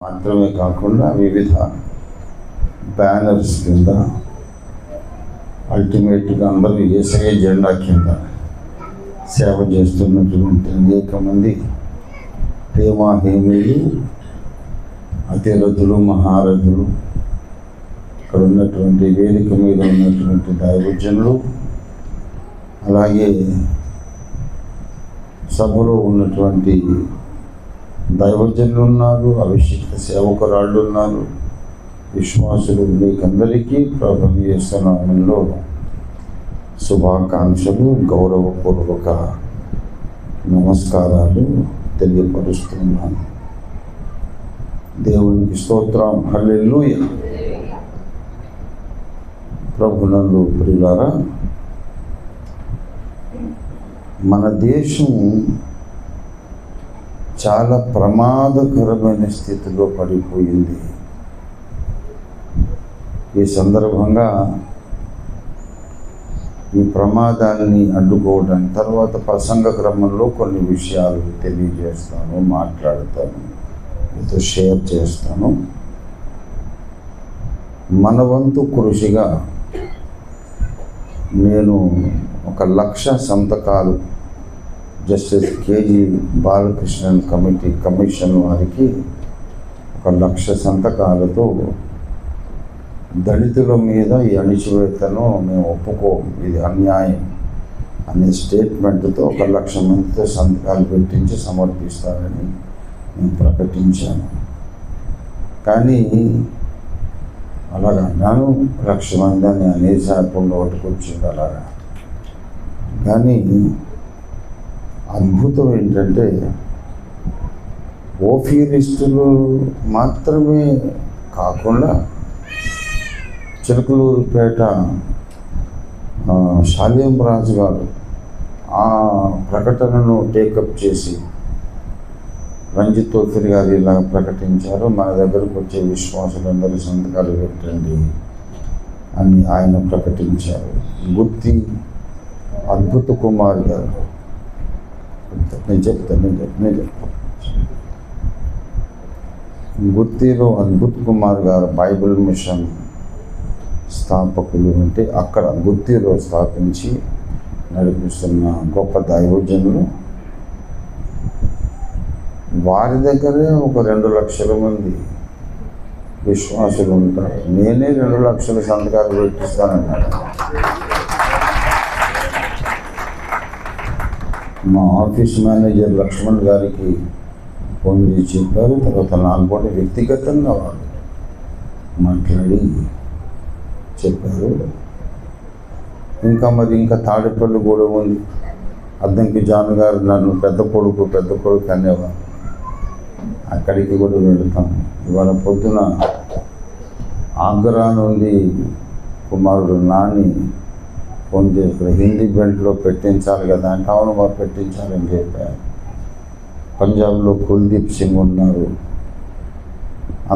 మాత్రమే కాకుండా వివిధ బ్యానర్స్ కింద అల్టిమేట్గా అందరూ యేసయ్య జెండా కింద సేవ చేస్తున్నటువంటి అనేక మంది హేమీలు, అతిరథులు, మహారథులు, ఇక్కడ ఉన్నటువంటి వేదిక మీద ఉన్నటువంటి దైవజనులు, అలాగే సభలో ఉన్నటువంటి దైవజనులు ఉన్నారు, అభిషేక సేవకురాళ్ళు ఉన్నారు, విశ్వాసులు. మీకందరికీ ప్రభువు యేసు నామములో శుభాకాంక్షలు, గౌరవపూర్వక నమస్కారాలు తెలియపరుస్తున్నాను. దేవునికి స్తోత్రం, హల్లెలూయా. ప్రభునందు ప్రియులారా, మన దేశం చాలా ప్రమాదకరమైన స్థితిలో పడిపోయింది. ఈ సందర్భంగా ఈ ప్రమాదాన్ని అడ్డుకోవడానికి తర్వాత ప్రసంగ క్రమంలో కొన్ని విషయాలు తెలియజేస్తాను, మాట్లాడతాను, మీతో షేర్ చేస్తాను. మన వంతు కృషిగా నేను 1,00,000 సంతకాలు జస్టిస్ కేజీ బాలకృష్ణన్ కమిషన్ వారికి 1,00,000 సంతకాలతో దళితుల మీద ఈ అణిచివేతను మేము ఒప్పుకోము, ఇది అన్యాయం అనే స్టేట్మెంట్తో 1,00,000 మందితో సంతకాలు పెట్టించి సమర్పిస్తారని నేను ప్రకటించాను. కానీ అలాగా అన్నాను, 1,00,000 మంది అని అనేసారి నోటుకొచ్చింది అలాగా. కానీ అద్భుతం ఏంటంటే ఓఫీరిస్టులు మాత్రమే కాకుండా చిలకలూరుపేట శాలేం రాజు గారు ఆ ప్రకటనను టేకప్ చేసి రంజిత్ తోఫిర్ గారు ఇలా ప్రకటించారు, మన దగ్గరకు వచ్చే విశ్వాసులందరూ సంతకాలు పెట్టండి అని ఆయన ప్రకటించారు. గుత్తి అద్భుత కుమార్ గారు, నేను చెప్తాను. గుత్తిలో అద్భుత్ కుమార్ గారు బైబిల్ మిషన్ స్థాపకులు, అంటే అక్కడ గుత్తిలో స్థాపించి నడిపిస్తున్న గొప్ప దైవజనులు. వారి దగ్గరే 2,00,000 మంది విశ్వాసులు ఉంటారు. నేనే 2,00,000 సంతకాలు పెట్టిస్తానన్నాడు. మా ఆఫీస్ మేనేజర్ లక్ష్మణ్ గారికి ఫోన్ చేసి చెప్పారు. తర్వాత నాలుగు వ్యక్తిగతంగా వాళ్ళు మాట్లాడి చెప్పారు. ఇంకా తాడేపల్లి కూడా ఉంది. అద్దంకి జాన్ గారు నన్ను పెద్ద కొడుకు అనేవారు. అక్కడికి కూడా వెళతాం. ఇవాళ పొద్దున ఆగ్రా నుండి కుమారుడు నాని ఫోన్ చేసి హిందీ బెల్ట్లో పెట్టించాలి కదా అంటే, అవును మాకు పెట్టించాలని చెప్పారు. పంజాబ్లో కుల్దీప్ సింగ్ ఉన్నారు.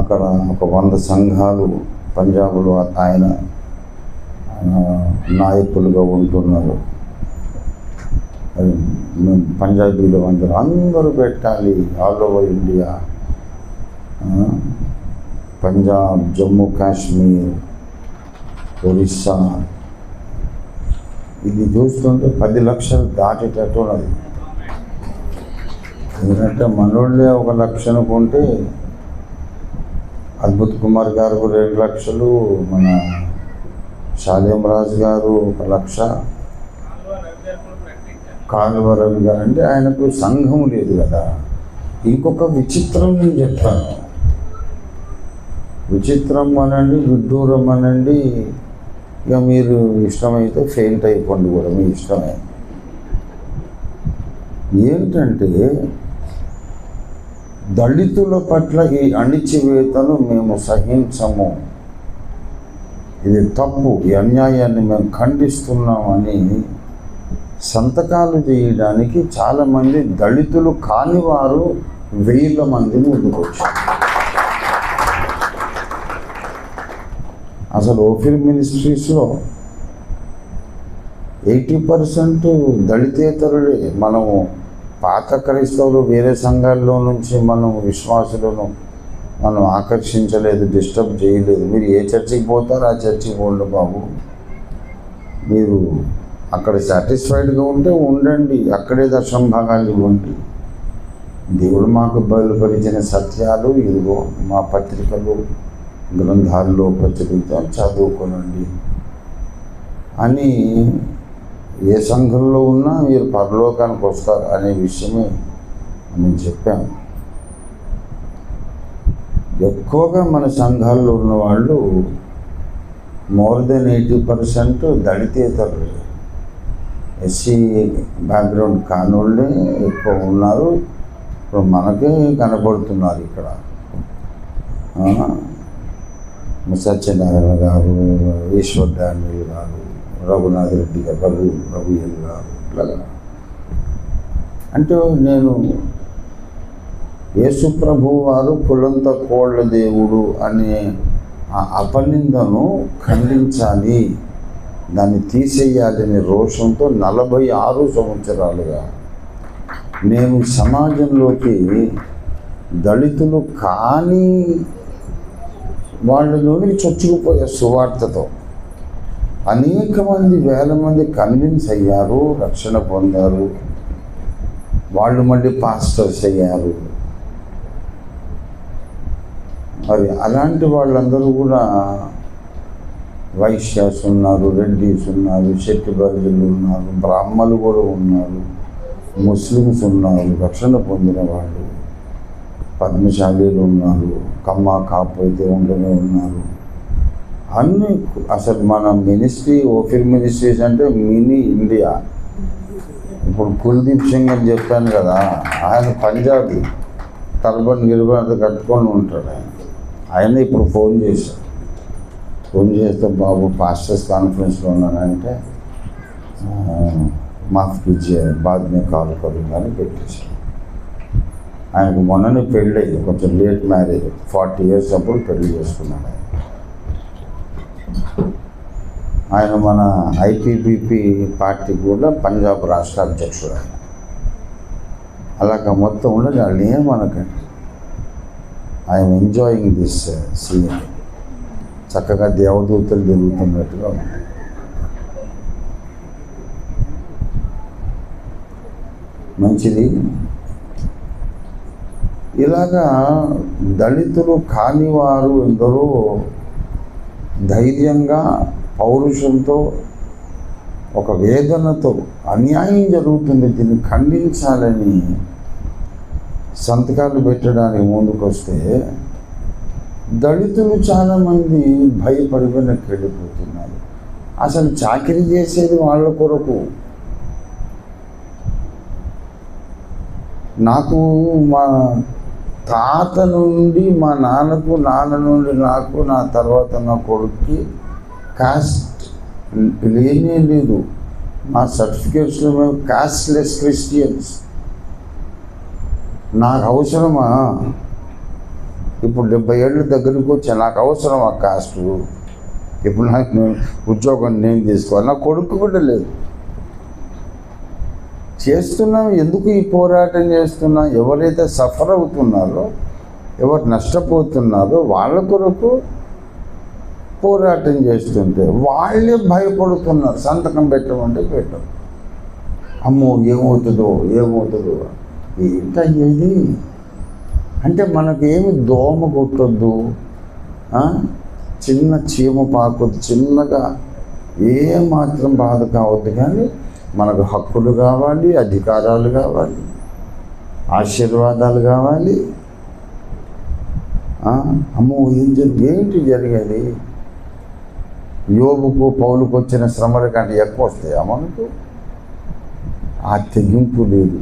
అక్కడ 100 సంఘాలు పంజాబ్లో ఆయన నాయకులుగా ఉంటున్నారు. పంజాబీలు అందరూ పెట్టాలి, all over India, Punjab, Jammu Kashmir, Orissa. ఇది చూస్తుంటే 10 లక్షలు దాటేటట్టు ఉన్నది. ఎందుకంటే మనోళ్ళే 1,00,000 అనుకుంటే అద్భుత్ కుమార్ గారు 2 లక్షలు, మన శాలేం రాజు గారు 1,00,000, కాలువ రవి గారు, అంటే ఆయనకు సంఘం లేదు కదా. ఇంకొక విచిత్రం నేను చెప్తాను. విచిత్రం అనండి, విడ్డూరం అనండి, ఇక మీరు ఇష్టమైతే ఫెయింట్ అయిపోండి కూడా, మీ ఇష్టమే. ఏంటంటే దళితుల పట్ల ఈ అణిచివేతను మేము సహించము, ఇది తప్పు, ఈ అన్యాయాన్ని మేము ఖండిస్తున్నామని సంతకాలు చేయడానికి చాలామంది దళితులు కాని వారు 1,000 మంది ముందుకొచ్చారు. అసలు ఓఫీర్ మినిస్ట్రీస్లో 80% దళితేతరులే. మనము పాత క్రైస్తవులు వేరే సంఘాల్లో నుంచి మనం విశ్వాసులను మనం ఆకర్షించలేదు, డిస్టర్బ్ చేయలేదు. మీరు ఏ చర్చికి పోతారో ఆ చర్చికి పోండి బాబు. మీరు అక్కడ సాటిస్ఫైడ్గా ఉంటే ఉండండి, అక్కడే దర్శన భాగాలు ఇవ్వండి. దేవుడు మాకు బయలుపరిచిన సత్యాలు ఇదిగో మా పత్రికలు గ్రంథాల్లో ప్రచురితం, చదువుకోనండి అని ఏ సంఘంలో ఉన్నా మీరు పరలోకానికి వస్తారు అనే విషయమే నేను చెప్పాను. ఎక్కువగా మన సంఘాల్లో ఉన్నవాళ్ళు మోర్ దెన్ 80% దళితేతరులు, ఎస్సీ బ్యాక్గ్రౌండ్ కానోళ్ళే ఎక్కువ ఉన్నారు. ఇప్పుడు మనకే కనపడుతున్నారు ఇక్కడ. సత్యనారాయణ గారు, ఈశ్వర్ డానియల్ గారు, రఘునాథ్ రెడ్డి గారు, రఘుయల్ గారు, ఇట్లాగా. అంటే నేను యేసు ప్రభు వారు కులంత కోళ్ళ దేవుడు అనే ఆ అపనిందను ఖండించాలి, దాన్ని తీసేయాలనే రోషంతో 46 సంవత్సరాలుగా నేను సమాజంలోకి దళితులు కాని వాళ్ళలోని చొచ్చుకుపోయే సువార్తతో అనేక మంది, వేల మంది కన్విన్స్ అయ్యారు, రక్షణ పొందారు. వాళ్ళు మళ్ళీ పాస్టర్స్ అయ్యారు. మరి అలాంటి వాళ్ళందరూ కూడా వైశ్యాస్ ఉన్నారు, రెడ్డిస్ ఉన్నారు, శెట్టి బర్జులు ఉన్నారు, బ్రాహ్మలు కూడా ఉన్నారు, ముస్లిమ్స్ ఉన్నారు, రక్షణ పొందిన వాళ్ళు, పద్మశాలీలు ఉన్నారు, కమ్మ కాపు అయితే ఉంటూనే ఉన్నారు. అన్నీ అసలు మన మినిస్ట్రీ, ఓఫిల్ మినిస్ట్రీస్ అంటే మినీ ఇండియా. ఇప్పుడు కుల్దీప్ సింగ్ అని చెప్పాను కదా, ఆయన పంజాబీ, టర్బన్ గిర్బన్ అది కట్టుకొని ఉంటాడు. ఆయన ఇప్పుడు ఫోన్ చేస్తే బాబు పాస్టర్స్ కాన్ఫరెన్స్లో ఉన్నానంటే మాఫ్ कीजिए बाद में కాల్ కరుంగా అని పెట్టేశాడు. ఆయనకు మొన్ననే పెళ్ళి, కొంచెం లేట్ మ్యారేజ్, 40 years అప్పుడు పెళ్లి చేసుకున్నాడు. ఆయన మన ఐపీబీపీ పార్టీ కూడా పంజాబ్ రాష్ట్ర అధ్యక్షుడు. ఆయన అలాగ మొత్తం ఉండదు, వాళ్ళు ఏమనకండి. I'm enjoying this scene. చక్కగా దేవదూతలు తిరుగుతున్నట్టుగా ఉంది. మంచిది. ఇలాగా దళితులు కానివారు ఎందరో ధైర్యంగా, పౌరుషంతో, ఒక వేదనతో అన్యాయం జరుగుతుంది, దీన్ని ఖండించాలని సంతకాలు పెట్టడానికి ముందుకు వస్తే దళితులు చాలామంది భయపడి వెళ్ళిపోతున్నారు. అసలు చాకిరీ చేసేది వాళ్ళ కొరకు. నాకు మా తాత నుండి మా నాన్నకు, నాన్న నుండి నాకు, నా తర్వాత నా కొడుక్కి కాస్ట్ లేనే లేదు. మా సర్టిఫికేట్స్లో మేము కాస్ట్లెస్ క్రిస్టియన్స్. నాకు అవసరమా? ఇప్పుడు 70 ఏళ్ళ దగ్గరికి వచ్చా, నాకు అవసరమా కాస్ట్? ఇప్పుడు నాకు ఉద్యోగం నేను తీసుకోవాలి, నా కొడుకు కూడా లేదు. చేస్తున్నాం. ఎందుకు ఈ పోరాటం చేస్తున్నాం? ఎవరైతే సఫర్ అవుతున్నారో, ఎవరు నష్టపోతున్నారో వాళ్ళ కొరకు పోరాటం చేస్తుంటే వాళ్ళే భయపడుతున్నారు. సంతకం పెట్టమంటే పెట్టరు. అమ్మో ఏమవుతుందో ఏంటయ్యేది అంటే మనకేమి దోమ కొట్టొద్దు, చిన్న చీమ పాకొద్దు, చిన్నగా ఏమాత్రం బాధ కావద్దు. కానీ మనకు హక్కులు కావాలి, అధికారాలు కావాలి, ఆశీర్వాదాలు కావాలి. అమ్మో ఏంటి జరిగేది? యోబుకు, పౌలుకు వచ్చిన శ్రమల కంటే ఎక్కువ వస్తాయా మనకు? ఆ తెగింపు లేదు.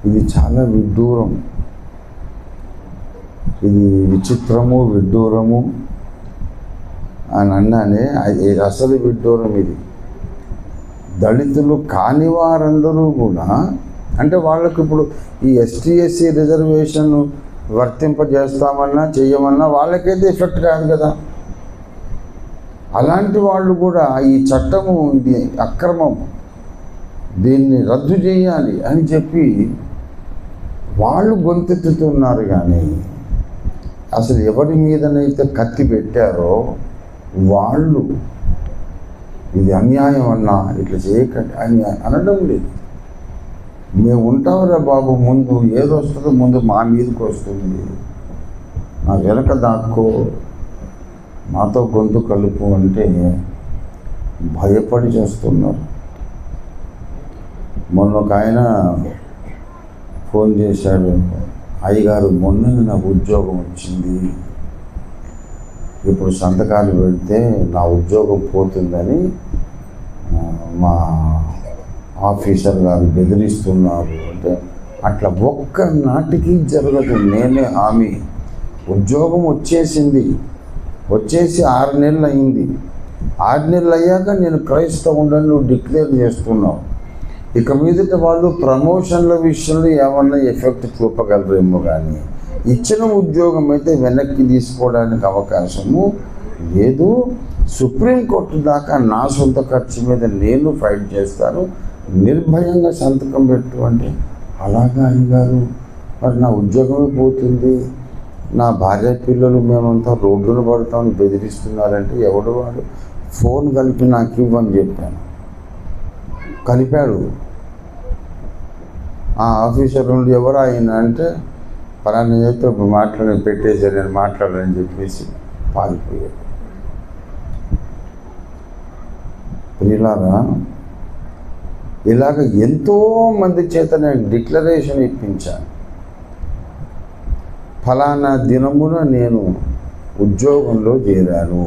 ఇది చాలా విడ్డూరం, ఇది విచిత్రము, విడ్డూరము అని అన్నానే. అసలు విడ్డూరం ఇది. దళితులు కాని వారందరూ కూడా, అంటే వాళ్ళకు ఇప్పుడు ఈ ఎస్టీ రిజర్వేషన్ వర్తింపజేస్తామన్నా చేయమన్నా వాళ్ళకైతే ఎఫెక్ట్ కాదు కదా. అలాంటి వాళ్ళు కూడా ఈ చట్టము ఇది అక్రమం, దీన్ని రద్దు చేయాలి అని చెప్పి వాళ్ళు గొంతెత్తుతున్నారు. కానీ అసలు ఎవరి మీదనైతే కత్తి పెట్టారో వాళ్ళు ఇది అన్యాయం అన్నా ఇట్లా చేయకండి అని అనడం లేదు. మేము ఉంటాంరా బాబు, ముందు ఏదో వస్తుందో ముందు మా మీదకి వస్తుంది, నా వెనక దాక్కో, మాతో గొంతు కలుపు అంటే భయపడి చేస్తున్నారు. మొన్న ఒక ఆయన ఫోన్ చేశాడు, అయ్యగారు మొన్న నాకు ఉద్యోగం వచ్చింది, ఇప్పుడు సంతకాలు పెడితే నా ఉద్యోగం పోతుందని మా ఆఫీసర్ గారు బెదిరిస్తున్నారు అంటే, అట్లా ఒక్క నాటికి జరగదు. నేనే హామీ, ఉద్యోగం వచ్చేసి 6 నెలలు అయింది. 6 నెలలు అయ్యాక నేను క్రైస్తవుడని నువ్వు డిక్లేర్ చేస్తున్నావు. ఇక మీదట వాళ్ళు ప్రమోషన్ల విషయంలో ఏమన్నా ఎఫెక్ట్ చూపగలరేమో, కానీ ఇచ్చిన ఉద్యోగం అయితే వెనక్కి తీసుకోవడానికి అవకాశము లేదు. సుప్రీంకోర్టు దాకా నా సొంత ఖర్చు మీద నేను ఫైట్ చేస్తాను, నిర్భయంగా సంతకం పెట్టు అంటే, అలాగా అయ్యగారు మరి నా ఉద్యోగమే పోతుంది, నా భార్య పిల్లలు మేమంతా రోడ్డును పడతామని బెదిరిస్తున్నారంటే, ఎవడు వాడు ఫోన్ కలిపి నాకు ఇవ్వని చెప్పాను. కలిపాడు. ఆ ఆఫీసర్ నుండి ఎవరు ఆయన అంటే, పలానా చేస్తే పెట్టేశారు, నేను మాట్లాడని చెప్పేసి పారిపోయాడు. ప్రియులారా, ఇలాగ ఎంతోమంది చేత నేను డిక్లరేషన్ ఇప్పించాను, ఫలానా దినమున నేను ఉద్యోగంలో చేరాను,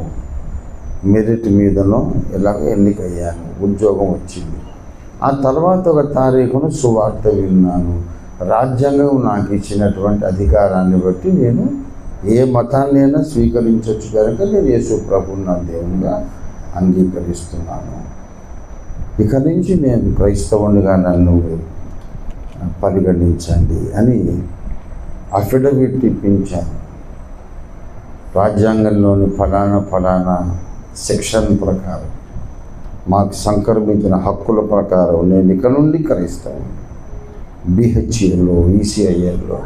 మెరిట్ మీదనో ఇలాగ ఎన్నికయ్యాను, ఉద్యోగం వచ్చింది. ఆ తర్వాత ఒక తారీఖున సువార్త విన్నాను, రాజ్యాంగం నాకు ఇచ్చినటువంటి అధికారాన్ని బట్టి నేను ఏ మతాన్నైనా స్వీకరించవచ్చు కనుక నేను యేసు ప్రభువుని నా దేవునిగా అంగీకరిస్తున్నాను. ఇక నుంచి నేను క్రైస్తవునిగా నన్ను పరిగణించండి అని అఫిడవిట్ ఇప్పించాను. రాజ్యాంగంలోని ఫలానా సెక్షన్ ప్రకారం మాకు సంక్రమించిన హక్కుల ప్రకారం నేను ఇక నుండి క్రైస్తవుని. బిహెచ్ఏలో, ఈసీఐఎల్లో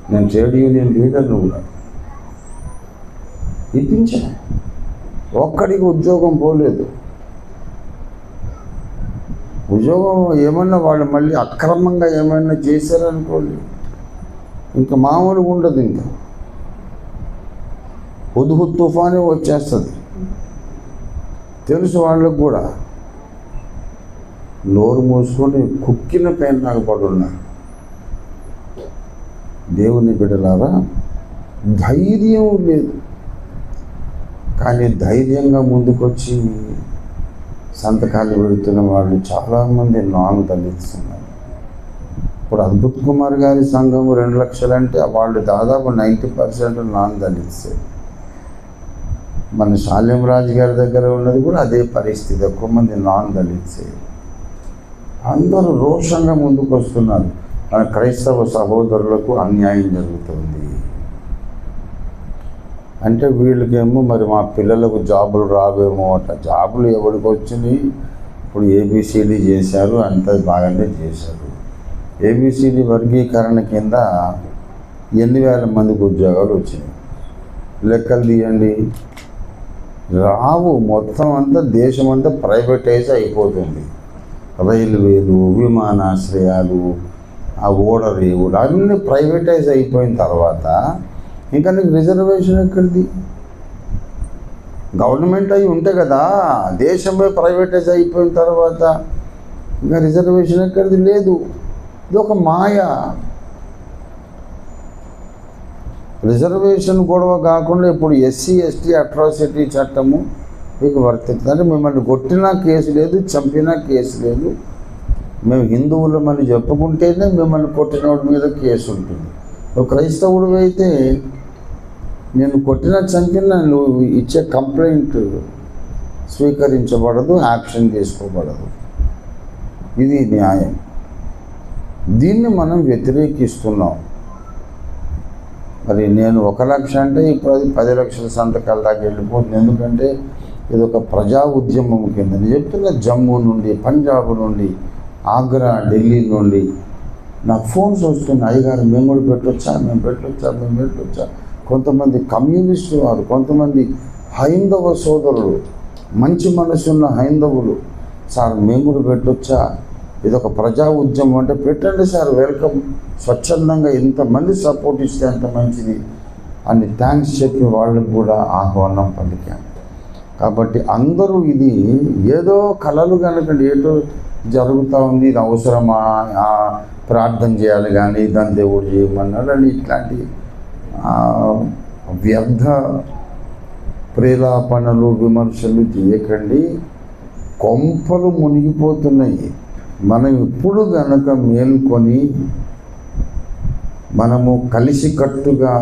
నేను ట్రేడ్ యూనియన్ లీడర్ను కూడా ఇప్పించాను. ఒక్కడికి ఉద్యోగం పోలేదు. ఉద్యోగం ఏమన్నా వాళ్ళు మళ్ళీ అక్రమంగా ఏమైనా చేశారనుకోండి, ఇంకా మామూలుగా ఉండదు. ఇంకా హుద్హుద్ తుఫానే వచ్చేస్తుంది. తెలుసు వాళ్ళకు కూడా. నోరు మూసుకొని కుక్కిన పెయిన్ నాకు పడున్నారు. దేవుని బిడ్డలారా, ధైర్యం లేదు, కానీ ధైర్యంగా ముందుకొచ్చి సంతకాలు పెడుతున్న వాళ్ళు చాలామంది నాన్ దళిత్స్ ఉన్నారు. ఇప్పుడు అద్భుత్ కుమార్ గారి సంఘం 2 లక్షలు అంటే వాళ్ళు దాదాపు 90% నాన్ దళిత్సే. మన శాల్యం రాజు గారి దగ్గర ఉన్నది కూడా అదే పరిస్థితి, ఎక్కువ మంది నాన్ దళిత్సే. అందరూ రోషంగా ముందుకు వస్తున్నారు. మన క్రైస్తవ సహోదరులకు అన్యాయం జరుగుతుంది అంటే వీళ్ళకేమో మరి మా పిల్లలకు జాబులు రావేమో అట. జాబులు ఎవరికి వచ్చినాయి? ఇప్పుడు ఏబిసిడి చేశారు, అంత బాగానే చేశారు. ఏబిసిడి వర్గీకరణ కింద ఎన్ని వేల మందికి ఉద్యోగాలు వచ్చినాయి లెక్కలు తీయండి. రావు. మొత్తం అంతా దేశమంతా ప్రైవేటైజ్ అయిపోతుంది. రైల్వేలు, విమానాశ్రయాలు, ఆ ఓడరేవులు అన్నీ ప్రైవేటైజ్ అయిపోయిన తర్వాత ఇంకా నీకు రిజర్వేషన్ ఎక్కడిది? గవర్నమెంట్ అయి ఉంటే కదా. దేశమే ప్రైవేటైజ్ అయిపోయిన తర్వాత ఇంకా రిజర్వేషన్ ఎక్కడిది? లేదు. ఇది ఒక మాయ. రిజర్వేషన్ గొడవ కాకుండా ఇప్పుడు ఎస్సీ ఎస్టీ అట్రాసిటీ చట్టము మీకు వర్తిస్తుంది. అంటే మిమ్మల్ని కొట్టినా కేసు లేదు, చంపినా కేసు లేదు. మేము హిందువులమని చెప్పుకుంటేనే మిమ్మల్ని కొట్టినోడి మీద కేసు ఉంటుంది. నువ్వు క్రైస్తవుడు అయితే నేను కొట్టినా చంపినా నువ్వు ఇచ్చే కంప్లైంట్ స్వీకరించబడదు, యాక్షన్ తీసుకోబడదు. ఇది న్యాయం. దీన్ని మనం వ్యతిరేకిస్తున్నాం. మరి నేను 1 లక్ష అంటే ఇప్పుడు అది 10 లక్షల సంతకాల దాకా వెళ్ళిపోతుంది. ఎందుకంటే ఇది ఒక ప్రజా ఉద్యమం కింద. నేను చెప్తున్నా, జమ్మూ నుండి, పంజాబ్ నుండి, ఆగ్రా, ఢిల్లీ నుండి నాకు ఫోన్స్ వస్తున్నాయి. అయ్యగారు మేము కూడా పెట్టొచ్చా, మేము పెట్టొచ్చా. కొంతమంది కమ్యూనిస్టు వారు, కొంతమంది హైందవ సోదరులు, మంచి మనసున్న హైందవులు, సార్ మేము కూడా పెట్టొచ్చా, ఇదొక ప్రజా ఉద్యమం అంటే పెట్టండి సార్, వెల్కమ్, స్వచ్ఛందంగా ఎంతమంది సపోర్ట్ ఇస్తే అంత మంచిది అని థ్యాంక్స్ చెప్పి వాళ్ళకు కూడా ఆహ్వానం పలికాం. కాబట్టి అందరూ ఇది ఏదో కళలు కనుక ఏదో జరుగుతూ ఉంది, ఇది అవసరమా, ప్రార్థన చేయాలి కానీ దాన్ని దేవుడు చేయమన్నాడు అని ఇట్లాంటి వ్యర్థ ప్రేలాపనలు విమర్శలు చేయకండి. కొంపలు మునిగిపోతున్నాయి. మనం ఇప్పుడు గనక మేల్కొని మనము కలిసికట్టుగా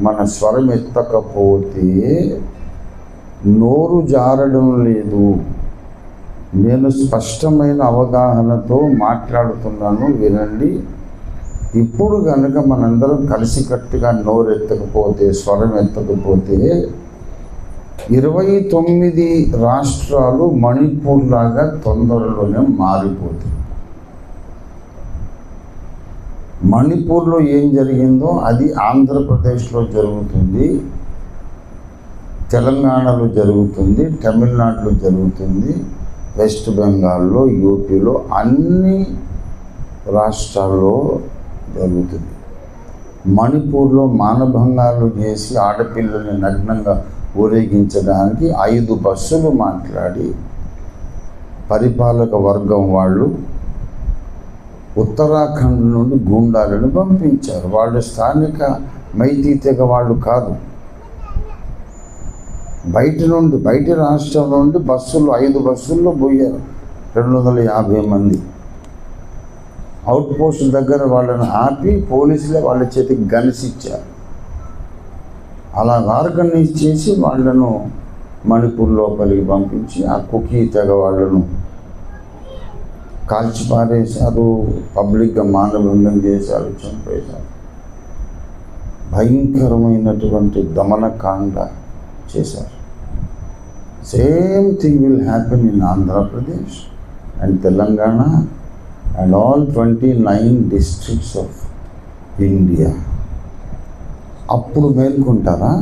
మన స్వరం ఎత్తకపోతే నోరు జారడం లేదు. నేను స్పష్టమైన అవగాహనతో మాట్లాడుతున్నాను, వినండి. ఇప్పుడు కనుక మనందరం కలిసికట్టుగా నోరు ఎత్తకపోతే, స్వరం ఎత్తకపోతే 29 రాష్ట్రాలు మణిపూర్ లాగా తొందరలోనే మారిపోతుంది. మణిపూర్లో ఏం జరిగిందో అది ఆంధ్రప్రదేశ్లో జరుగుతుంది, తెలంగాణలో జరుగుతుంది, తమిళనాడులో జరుగుతుంది, వెస్ట్ బెంగాల్లో, యూపీలో, అన్ని రాష్ట్రాల్లో జరుగుతుంది. మణిపూర్లో మానభంగాలు చేసి ఆడపిల్లల్ని నగ్నంగా ఊరేగించడానికి 5 బస్సులు మాట్లాడి పరిపాలక వర్గం వాళ్ళు ఉత్తరాఖండ్ నుండి గూండాలను పంపించారు. వాళ్ళు స్థానిక మైతీ తెగ వాళ్ళు కాదు, బయటి రాష్ట్రం నుండి బస్సులు 5 బస్సుల్లో పోయారు 250 మంది. అవుట్ పోస్ట్ దగ్గర వాళ్ళని ఆపి పోలీసులే వాళ్ళ చేతికి గన్స్ ఇచ్చారు. అలా ఆర్గనైజ్ చేసి వాళ్ళను మణిపూర్ లోపలికి పంపించి ఆ కుకీ తెగ వాళ్ళను కాల్చి పారేశారు, పబ్లిక్గా మానభంగం చేశారు, చంపేశారు. భయంకరమైనటువంటి దమనకాండ చేశారు. Same thing will happen in Andhra Pradesh and Telangana and all 29 districts of India. అప్పుడు మేల్కొంటారా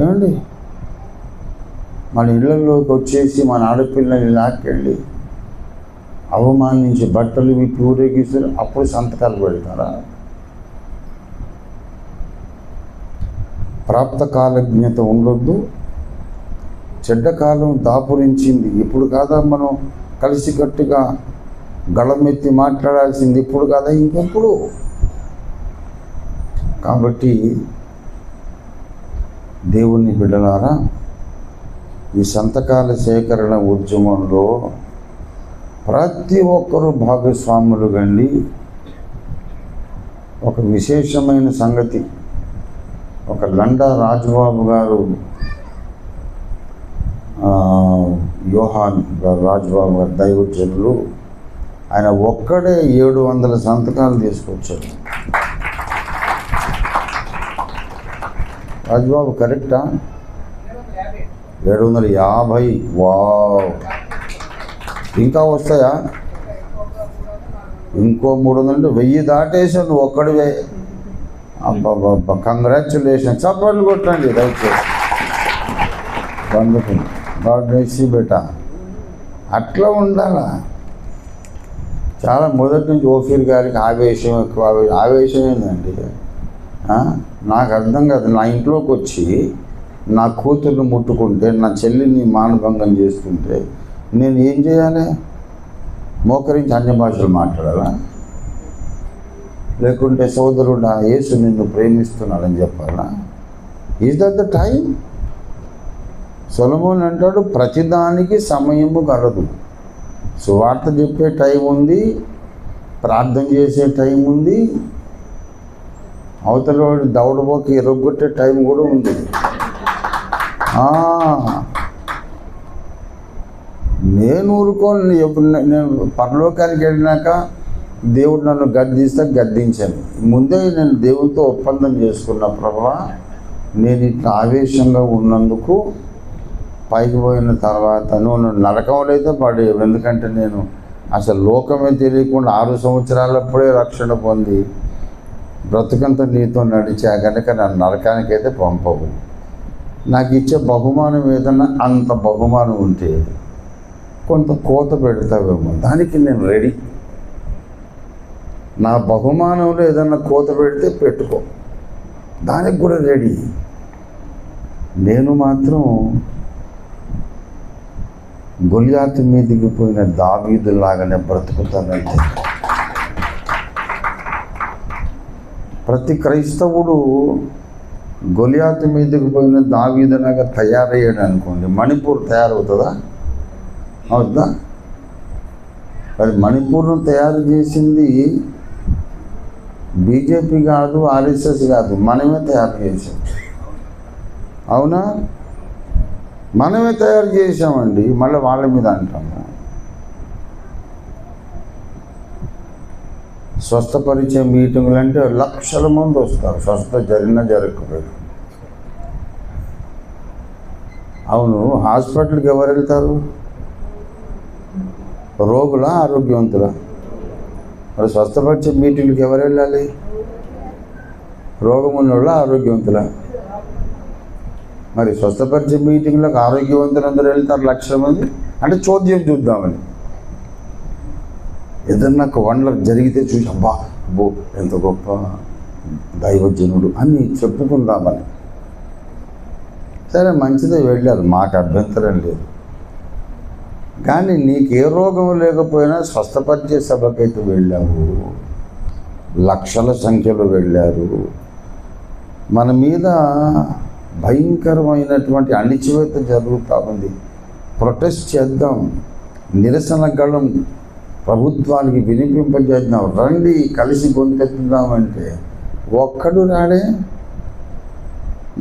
ఏమండి? మన ఇళ్లలోకి వచ్చేసి మన ఆడపిల్లని లాక్కెళ్ళి అవమానించి బట్టలు విప్పి ఊరేగిస్తారు, అప్పుడు సంతకాలు పెడతారా? ప్రాప్త కాలజ్ఞత ఉండొద్దు. చెడ్డకాలం దాపురించింది. ఇప్పుడు కాదా మనం కలిసికట్టుగా గళమెత్తి మాట్లాడాల్సింది? ఇప్పుడు కాదా ఇంకెప్పుడు? కాబట్టి దేవుని బిడ్డలారా, ఈ సంతకాల సేకరణ ఉద్యమంలో ప్రతి ఒక్కరూ భాగస్వాములు కండి. ఒక విశేషమైన సంగతి, ఒక లండా రాజబాబు గారు, యోహాన్ రాజబాబు గారు దైవజనులు, ఆయన ఒక్కడే 700 సంతకాలు తీసుకొచ్చారు. రాజబాబు కరెక్టా? 750. వావ్! ఇంకా వస్తాయా? ఇంకో 300 అంటే 1000 దాటేసావు నువ్వు ఒక్కడివే. అబ్బా, కంగ్రాచ్యులేషన్. చప్పట్లు కొట్టండి దయచేసి. వండుకుంది గాడ్ బ్లెస్ యు బేటా. అట్లా ఉండాలా. చాలా మొదటి నుంచి ఓఫీర్ గారికి ఆవేశం ఎక్కువ. ఆవేశం ఏందండి? నాకు అర్థం కాదు. నా ఇంట్లోకి వచ్చి నా కూతుర్ని ముట్టుకుంటే, నా చెల్లిని మానభంగం చేస్తుంటే నేను ఏం చేయాలి? మోకరించి అన్య భాషలు మాట్లాడాలా? లేకుంటే సోదరుడా యేసు నిన్ను ప్రేమిస్తున్నాడని చెప్పాలా? Is that the time? Solomon అంటాడు, ప్రతిదానికి సమయము కలదు. సువార్త చెప్పే టైం ఉంది, ప్రార్థన చేసే టైం ఉంది, అవతల వాడు దౌడబోకి ఎరగొట్టే టైం కూడా ఉంది. నేను ఊరుకోని ఎప్పుడు నేను పరలోకానికి వెళ్ళినాక దేవుడు నన్ను గద్దించాను. ముందే నేను దేవుడితో ఒప్పందం చేసుకున్న, ప్రభువా నేను ఇట్లా ఆవేశంగా ఉన్నందుకు పైకి పోయిన తర్వాత నువ్వు నరకంలో అయితే పడేవు. ఎందుకంటే నేను అసలు లోకమే తెలియకుండా 6 సంవత్సరాలప్పుడే రక్షణ పొంది బ్రతుకంతా నీతో నడిచా కనుక నన్ను నరకానికైతే పంపవు. నాకు ఇచ్చే బహుమానం ఏదన్నా అంత బహుమానం ఉంటే కొంత కోత పెడతావేమో, దానికి నేను రెడీ. నా బహుమానంలో ఏదన్నా కోత పెడితే పెట్టుకో, దానికి కూడా రెడీ. నేను మాత్రం గొలియాతు మీదికి పోయిన దావీదులాగానే బ్రతుకుతానంటే. ప్రతి క్రైస్తవుడు గొలియాతు మీదకి పోయిన దావీదులాగా తయారయ్యాడు అనుకోండి, మణిపూర్ తయారవుతుందా? అవుతుందా? మరి మణిపూర్ను తయారు చేసింది బీజేపీ కాదు, ఆర్ఎస్ఎస్ కాదు, మనమే తయారు చేసాం. అవునా? మనమే తయారు చేసామండి. మళ్ళీ వాళ్ళ మీద అంటాము. స్వస్థపరిచే మీటింగులు అంటే లక్షల మంది వస్తారు, స్వస్థ జరిగినా జరగకపోయారు. అవును, హాస్పిటల్కి ఎవరు వెళ్తారు? రోగుల, ఆరోగ్యవంతుల? మరి స్వస్థపరిచే మీటింగ్కి ఎవరు వెళ్ళాలి? రోగం ఉన్నోళ్ళ, ఆరోగ్యవంతుల? మరి స్వస్థపరిచే మీటింగ్లకు ఆరోగ్యవంతులందరూ వెళ్తారు లక్షల మంది. అంటే చోద్యం చూద్దామని, ఏదన్నా ఒక వండర్ జరిగితే చూసి అబ్బా అబ్బో ఎంత గొప్ప దైవజనుడు అని చెప్పుకుందామని. సరే, మంచిదే, వెళ్ళారు, మాకు అభ్యంతరం లేదు. కానీ నీకు ఏ రోగం లేకపోయినా స్వస్థపరిచే సభకైతే వెళ్ళావు, లక్షల సంఖ్యలో వెళ్ళారు. మన మీద భయంకరమైనటువంటి అణిచివేత జరుగుతూ ఉంది. ప్రొటెస్ట్ చేద్దాం, నిరసన గళం ప్రభుత్వానికి వినిపింపజేద్దాం, రండి కలిసి గొంతెత్తుదామంటే ఒక్కడు రాడే.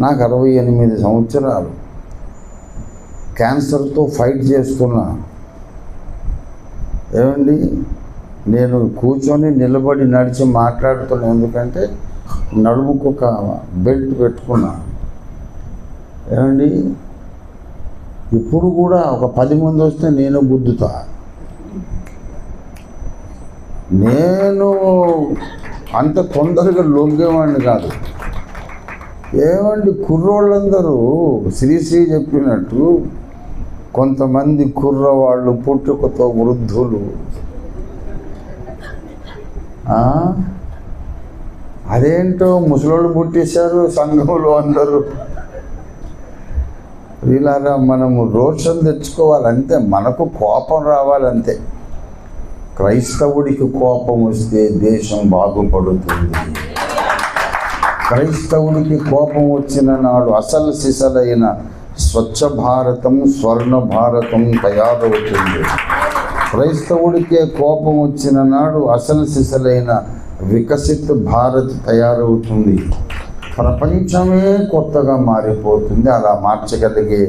నాకు 68 సంవత్సరాలు, క్యాన్సర్తో ఫైట్ చేస్తున్నా. ఏమండి, నేను కూర్చొని నిలబడి నడిచి మాట్లాడుతున్నా, ఎందుకంటే నడుముకు ఒక బెల్ట్ పెట్టుకున్నా. ఏమండి, ఇప్పుడు కూడా ఒక 10 మంది వస్తే నేను గుద్దుతా. నేను అంత తొందరగా లొంగేవాడిని కాదు. ఏమండి, కుర్రోళ్ళందరూ శ్రీశ్రీ చెప్పినట్టు కొంతమంది కుర్రవాళ్ళు పుట్టుకతో వృద్ధులు. అదేంటో ముసలోళ్ళు పుట్టేశారు సంఘంలో అందరూ. వీళ్ళారా, మనము రోషన్ తెచ్చుకోవాలంతే, మనకు కోపం రావాలంతే. క్రైస్తవుడికి కోపం వస్తే దేశం బాగుపడుతుంది. క్రైస్తవుడికి కోపం వచ్చిన నాడు అసలు సిసలైన స్వచ్ఛ భారతం, స్వర్ణ భారతం తయారవుతుంది. క్రైస్తవుడికే కోపం వచ్చిన నాడు అసలు సిసలైన వికసిత్ భారత్ తయారవుతుంది. ప్రపంచమే కొత్తగా మారిపోతుంది. అలా మార్చగలిగే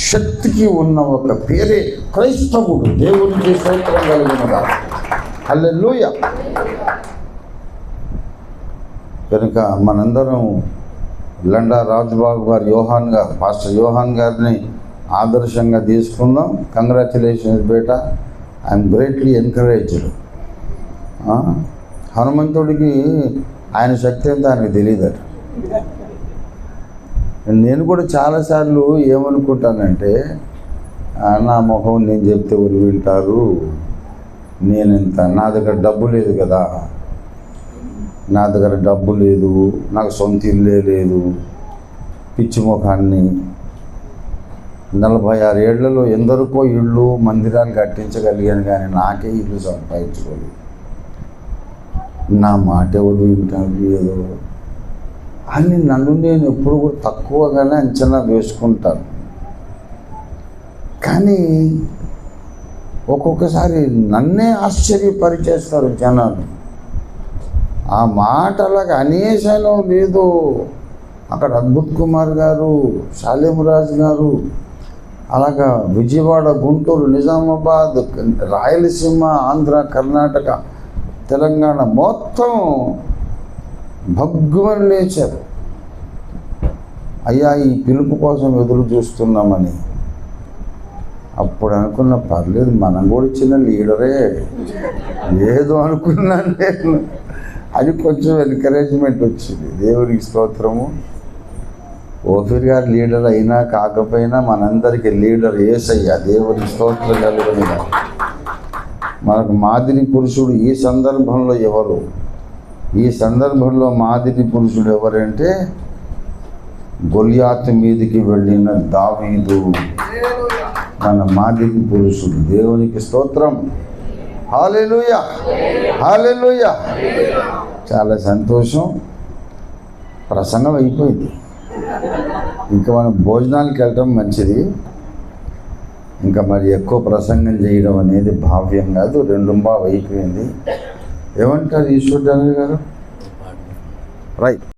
శక్తికి ఉన్న ఒక పేరే క్రైస్తవుడు. దేవునికి స్తోత్రం కలిగినదా. హల్లెలూయా. కనుక మనందరం లండా రాజ్బాబు గారు, యోహాన్ గారు, పాస్టర్ యోహాన్ గారిని ఆదర్శంగా తీసుకుందాం. Congratulations beta, I'm greatly encouraged. హనుమంతుడికి ఆయన శక్తి అంతా ఆయనకు తెలియదట. నేను కూడా చాలాసార్లు ఏమనుకుంటానంటే, నా మొహం నేను చెప్తే వాళ్ళు వింటారు, నేనెంత, నా దగ్గర డబ్బు లేదు కదా, నా దగ్గర డబ్బు లేదు, నాకు సొంత ఇల్లే లేదు, పిచ్చి ముఖాన్ని 46 ఏళ్లలో ఎందరికో ఇళ్ళు మందిరాలు కట్టించగలిగాను, కానీ నాకే ఇల్లు సంపాదించుకోలేదు. నా మాట ఎవరు వింటారు ఏదో అని నన్ను నేను ఎప్పుడు కూడా తక్కువగానే అంచనా వేసుకుంటాను. కానీ ఒక్కొక్కసారి నన్నే ఆశ్చర్యపరిచేస్తారు జనాలు. ఆ మాట అలాగ అనేసానో లేదు. అక్కడ అద్భుత్ కుమార్ గారు, శాలేమురాజు గారు, అలాగా విజయవాడ, గుంటూరు, నిజామాబాద్, రాయలసీమ, ఆంధ్ర, కర్ణాటక, తెలంగాణ మొత్తం భగ్గుమని లేచారు. అయ్యా, ఈ పిలుపు కోసం ఎదురు చూస్తున్నామని. అప్పుడు అనుకున్న, పర్లేదు, మనం కూడా చిన్న లీడరే ఏదో అనుకున్నాను నేను. అది కొంచెం ఎంకరేజ్మెంట్ వచ్చింది. దేవునికి స్తోత్రము. ఓఫీర్ గారు లీడర్ అయినా కాకపోయినా మనందరికీ లీడర్ యేసయ్య. దేవునికి స్తోత్రం కలుగునుగా. మనకు మాదిరి పురుషుడు ఈ సందర్భంలో ఎవరు? ఈ సందర్భంలో మాదిరి పురుషుడు ఎవరంటే గొల్యాతు మీదికి వెళ్ళిన దావీదు మన మాదిరి పురుషుడు. దేవునికి స్తోత్రం. హల్లెలూయా, హల్లెలూయా. చాలా సంతోషం. ప్రసంగం అయిపోయింది. ఇంకా మనం భోజనానికి వెళ్ళటం మంచిది. ఇంకా మరి ఎక్కువ ప్రసంగం చేయడం అనేది భావ్యం కాదు. 2 అయిపోయింది. ఏమంటారు ఈశ్వర్ గారు? రైట్.